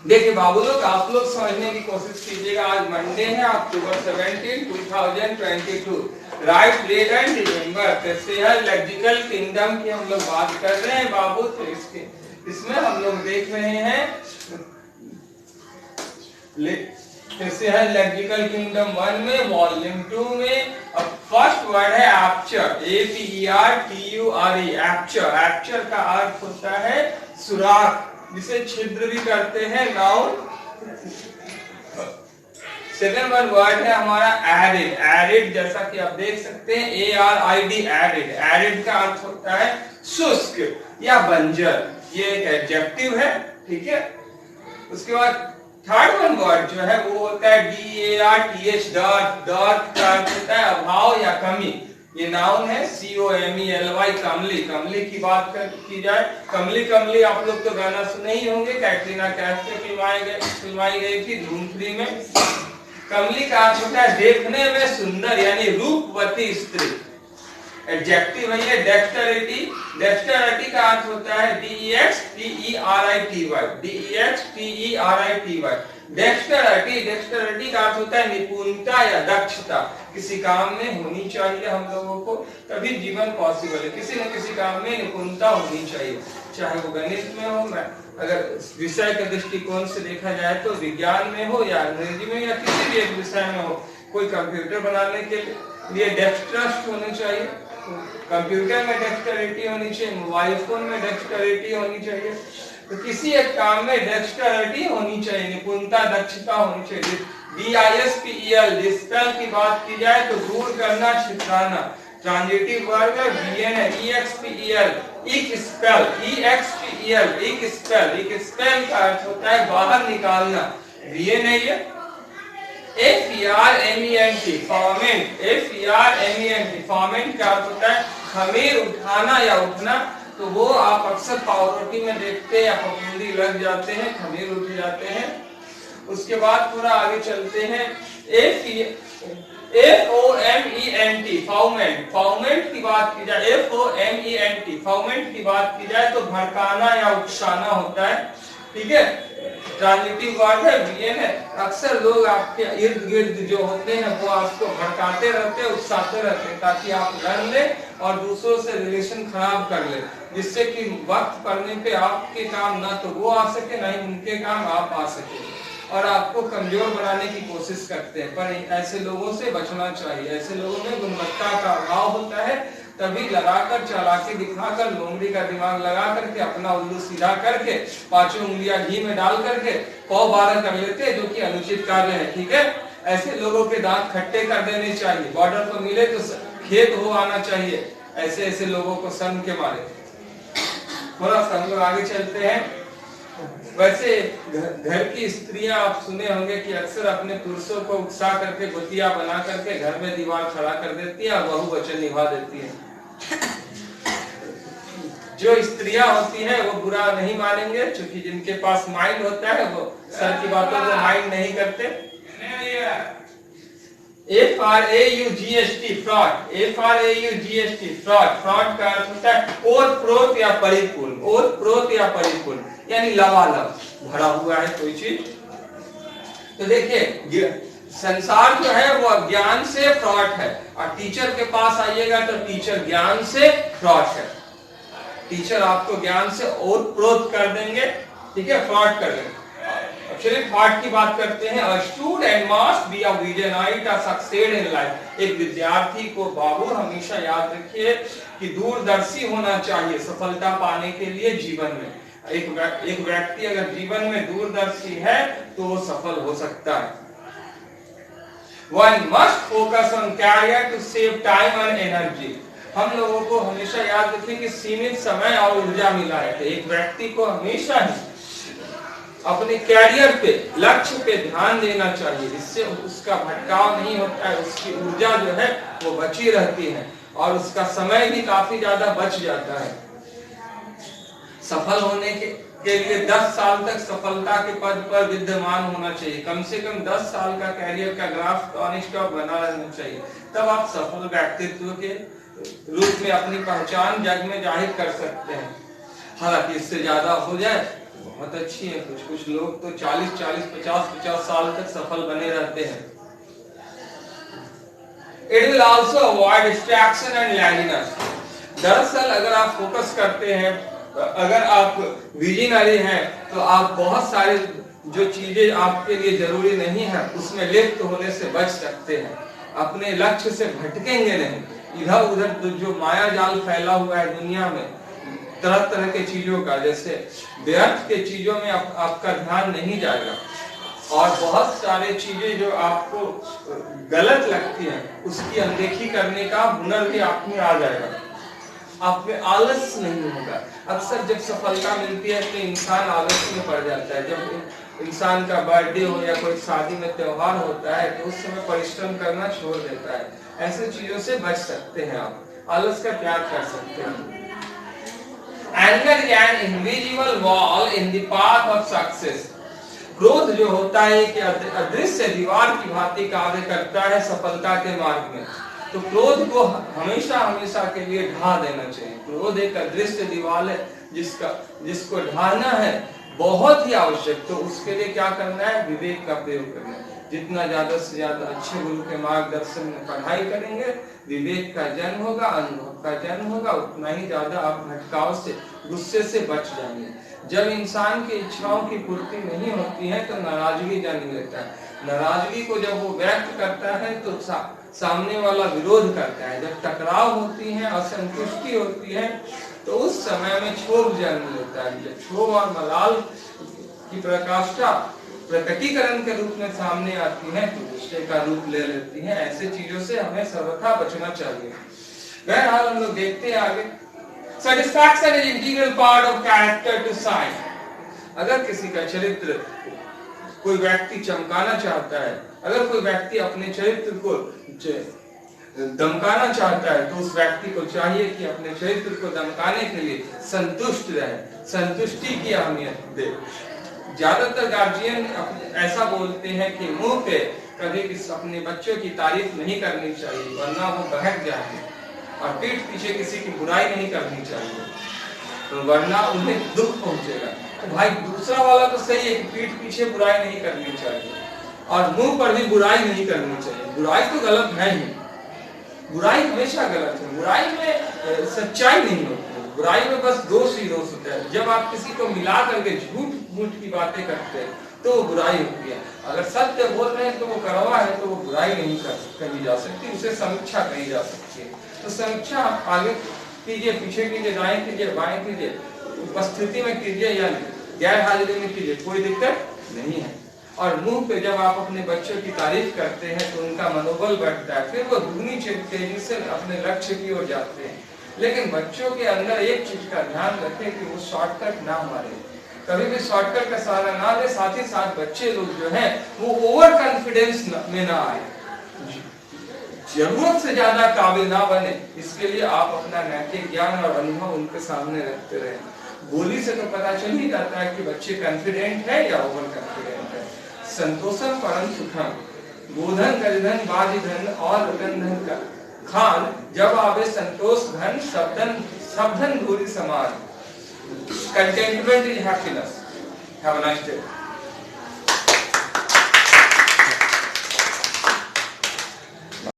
देखिए बाबू लोग, आप लोग समझने की कोशिश कीजिएगा। आज मंडे है, अक्टूबर 17, 2022। Right, read and remember. Logical kingdom की हम लोग बात कर रहे हैं बाबू। तो इसमें हम लोग देख रहे हैं लॉजिकल किंगडम 1 में, वॉल्यूम 2 में। अब फर्स्ट वर्ड है एपर्चर, APERTURE। एपर्चर का अर्थ होता है सुराख, जिसे छिद्र भी करते हैं, नाउन। सेकंड वर्ड है हमारा एरिड। एरिड जैसा कि आप देख सकते हैं, ARID, एरिड। एरिड का अर्थ होता है शुष्क या बंजर। ये एक एडजेक्टिव है, ठीक है। उसके बाद थर्ड वर्ड जो है वो होता है DARTH, डर्थ का अर्थ होता है अभाव या कमी। ये नाउन है, COMELY, कमली। कमली की बात की जाए, कमली कमली आप लोग तो गाना सुने ही होंगे, कैटरीना कैफ से फिल्माई गई थी धूम 3 में। कमली का अर्थ होता है देखने में सुंदर यानी रूपवती स्त्री। एडजेक्टिव है ये डेक्स्टरिटी। डेक्स्टरिटी का अर्थ होता है DEXTERITY, DEXTERITY। डेक्स्टरिटी का अर्थ होता है निपुणता या दक्षता। किसी काम में होनी चाहिए हम लोगों को, तभी जीवन पॉसिबल है। किसी न किसी काम में निपुणता होनी चाहिए, चाहे वो गणित में हो, अगर विषय के दृष्टिकोण से देखा जाए तो विज्ञान में हो या अंग्रेजी में या किसी भी एक विषय में हो। कोई कंप्यूटर बनाने के लिए डेक्स्ट्रस्ट होने चाहिए, कंप्यूटर में डेक्स्टरिटी होनी चाहिए, मोबाइल फोन में डेक्स्टरिटी होनी चाहिए। तो किसी एक काम में डेक्स्टरिटी होनी चाहिए, निपुणता दक्षता होनी चाहिए। DISPEL, डिस्पेल की बात की जाए तो दूर करना, छितराना। ट्रांजिटिव वर्ब है, VN है, EXPEL, एक्सपेल, EXPEL। एक्सपेल का अर्थ होता है बाहर निकालना, VN है ये। FERMENT, फॉर्मेंट। FERMENट, फॉर्मेंट का अर्थ होता है खमीर उठाना या उठना। तो वो आप अक्सर पावरोटी में देखते हैं या फफूंदी लग जाते हैं, खमीर उठ जाते हैं। उसके बाद थोड़ा आगे चलते हैं, FOMENT, फाउमेंट। फाउमेंट की बात की जाए, FOMENT, फाउमेंट की बात की जाए तो भड़काना या उकसाना होता है, ठीक है। ट्रांजिटिव वर्ड है, VN है। अक्सर लोग आपके इर्द गिर्द जो होते हैं वो आपको भड़काते रहते हैं, उकसाते रहते हैं, ताकि आप डर ले और दूसरों से रिलेशन खराब कर ले, जिससे कि वक्त पड़ने पे आपके काम ना तो वो आ सके, ना ही उनके काम आप आ सके, और आपको कमजोर बनाने की कोशिश करते हैं। पर ऐसे लोगों से बचना चाहिए। ऐसे लोगों में गुणवत्ता का अभाव होता है, तभी लगाकर चालाकी दिखाकर लोमड़ी का दिमाग लगा करके अपना उल्लू सीधा करके 5 उंगलियां घी में डाल करके 12 कर लेते हैं, जो कि अनुचित कार्य है, ठीक है। ऐसे लोगों के दांत खट्टे कर देने चाहिए। बॉर्डर पर मिले तो खेत हो आना चाहिए, ऐसे लोगों को सन के मारे। थोड़ा सा हम लोग आगे चलते हैं। वैसे घर की स्त्रियां आप सुने होंगे कि अक्सर अपने पुरुषों को उकसा करके गुतिया बना करके घर में दीवार खड़ा कर देती है और बहुवचन निभा देती है। जो स्त्रियां होती हैं वो बुरा नहीं मानेंगे, क्योंकि जिनके पास माइंड होता है वो सर की बातों को माइंड नहीं करते। FRAUGST, fraud. FRAUGST, fraud. Fraud का अर्थ होता है ओतप्रोत या परिपूर्ण। ओतप्रोत या परिपूर्ण यानी लबालब, भरा हुआ है कोई चीज। तो देखिए संसार जो है वो अज्ञान से फ्रॉड है, और टीचर के पास आइएगा तो टीचर ज्ञान से फ्रॉड है। टीचर आपको ज्ञान से ओतप्रोत कर देंगे, ठीक है, फ्रॉड कर देंगे। चलिए थॉट की बात करते हैं। A student must be a visionary to succeed in life। एक विद्यार्थी को बाबू हमेशा याद रखिए कि दूरदर्शी होना चाहिए सफलता पाने के लिए जीवन में। एक व्यक्ति अगर जीवन में दूरदर्शी है तो वो सफल हो सकता है। One must focus on career to save time and energy। हम लोगों को हमेशा याद रखें कि सीमित समय और ऊर्जा मिला है, तो एक व्यक्ति को हमेशा ही अपने कैरियर पे, लक्ष्य पे ध्यान देना चाहिए। इससे उसका भटकाव नहीं होता है, उसकी ऊर्जा जो है वो बची रहती है और उसका समय भी काफी ज्यादा बच जाता है। सफल होने के लिए 10 साल तक सफलता के पद पर विद्यमान होना चाहिए। कम से कम 10 साल का कैरियर का ग्राफ नॉन स्टॉप बना रहना चाहिए, तब आप सफल व्यक्तित्व के रूप में अपनी पहचान जग में जाहिर कर सकते हैं। हालांकि इससे ज्यादा हो जाए बहुत अच्छी है। कुछ लोग तो 40-40, 50-50 साल तक सफल बने रहते हैं। It will also avoid distraction and laziness. दरअसल अगर आप फोकस करते हैं, अगर आप विजनरी हैं, तो आप बहुत सारे जो चीजें आपके लिए जरूरी नहीं है उसमें लिप्त होने से बच सकते हैं। अपने लक्ष्य से भटकेंगे नहीं। इधर उधर जो माया जाल फैला हुआ है दुनिया में तरह तरह के चीजों का, जैसे व्यर्थ के चीजों में आपका ध्यान नहीं जाएगा, और बहुत सारे चीजें जो आपको गलत लगती हैं उसकी अनदेखी करने का हुनर भी आप में आ जाएगा। आप में आलस नहीं होगा। अक्सर जब सफलता मिलती है तो इंसान आलस में पड़ जाता है। जब इंसान का बर्थडे हो या कोई शादी में त्योहार होता है तो उस समय परिश्रम करना छोड़ देता है। ऐसे चीजों से बच सकते हैं आप, आलस का त्याग कर सकते हैं। Anger is an invisible wall in the path of success. क्रोध जो होता है कि अदृश्य दीवार की भांति कार्य करता है सफलता के मार्ग में। तो क्रोध को हमेशा हमेशा के लिए ढा देना चाहिए। क्रोध एक अदृश्य दीवार है जिसको ढाना है बहुत ही आवश्यक। तो उसके लिए क्या करना है? विवेक का प्रयोग करना है। जितना ज्यादा से ज्यादा अच्छे गुरु के मार्गदर्शन में पढ़ाई करेंगे, विवेक का जन्म होगा, अनुभव का जन्म होगा, उतना ही ज्यादा आप भटकाव से, गुस्से से बच जाएंगे। जब इंसान की इच्छाओं की पूर्ति नहीं होती है तो नाराजगी जन्म लेता है। नाराजगी को जब वो व्यक्त करता है तो सामने वाला विरोध करता है। जब टकराव होती है, असंतुष्टि होती है, तो उस समय में क्षोभ जन्म लेता है। जब क्षोभ और मलाल की प्रकाष्ठा प्रकटीकरण के रूप में सामने आती है तो गुस्से का रूप ले लेती है। ऐसे चीजों से हमें सर्वथा बचना चाहिए। बहरहाल हम लोग देखते हैं आगे। Satisfaction is integral part of character to shine. अगर किसी का चरित्र, कोई व्यक्ति चमकाना चाहता है, अगर कोई व्यक्ति अपने चरित्र को दमकाना चाहता है तो उस व्यक्ति को चाहिए कि अपने चरित्र को दमकाने के लिए संतुष्ट रहे, संतुष्टि की अहमियत दे। ज्यादातर गार्जियन ऐसा बोलते हैं कि मुंह पे कभी अपने बच्चों की तारीफ नहीं करनी चाहिए वरना वो बहक जाएंगे, और पीठ पीछे किसी की बुराई नहीं करनी चाहिए तो वरना उन्हें दुख पहुंचेगा। तो भाई दूसरा वाला तो सही है कि पीठ पीछे बुराई नहीं करनी चाहिए और मुंह पर भी बुराई नहीं करनी चाहिए। बुराई तो गलत है ही, बुराई हमेशा गलत है। बुराई में सच्चाई नहीं होती, बुराई में बस दोष ही दोष होता है। जब आप किसी को मिला करके झूठ की बातें करते हैं तो वो बुराई होती है। अगर सत्य बोल रहे हैं तो वो कड़वा है तो वो बुराई नहीं कही जा सकती, उसे समीक्षा कही जा सकती है। तो समीक्षा आप आगे कीजिए, पीछे कीजिए, दाएं कीजिए, बाएं कीजिए, उपस्थिति में कीजिए या गैर हाजिरी में कीजिए, कोई दिक्कत नहीं है। और मुंह पे जब आप अपने बच्चों की तारीफ करते हैं तो उनका मनोबल बढ़ता है, फिर वो दुगनी तेजी से अपने लक्ष्य की ओर जाते हैं। लेकिन बच्चों के अंदर एक चीज का ध्यान रखें कि वो शॉर्टकट ना मारे, कभी भी शॉर्टकट का सहारा ना ले। साथ ही साथ बच्चे लोग जो हैं वो ओवर कॉन्फिडेंस में ना आए, जरूरत से ज्यादा काबिल ना बने। इसके लिए आप अपना नैतिक ज्ञान और अनुभव उनके सामने रखते रहे। बोली से तो पता चल ही जाता है कि बच्चे कॉन्फिडेंट है या ओवर कॉन्फिडेंट है। संतोषम परम सुखम, गोधन गजधन बाजी धन और धन का खान, जब आवे संतोष धन सब धन धूरी समान। Contentment is happiness. Have a nice day.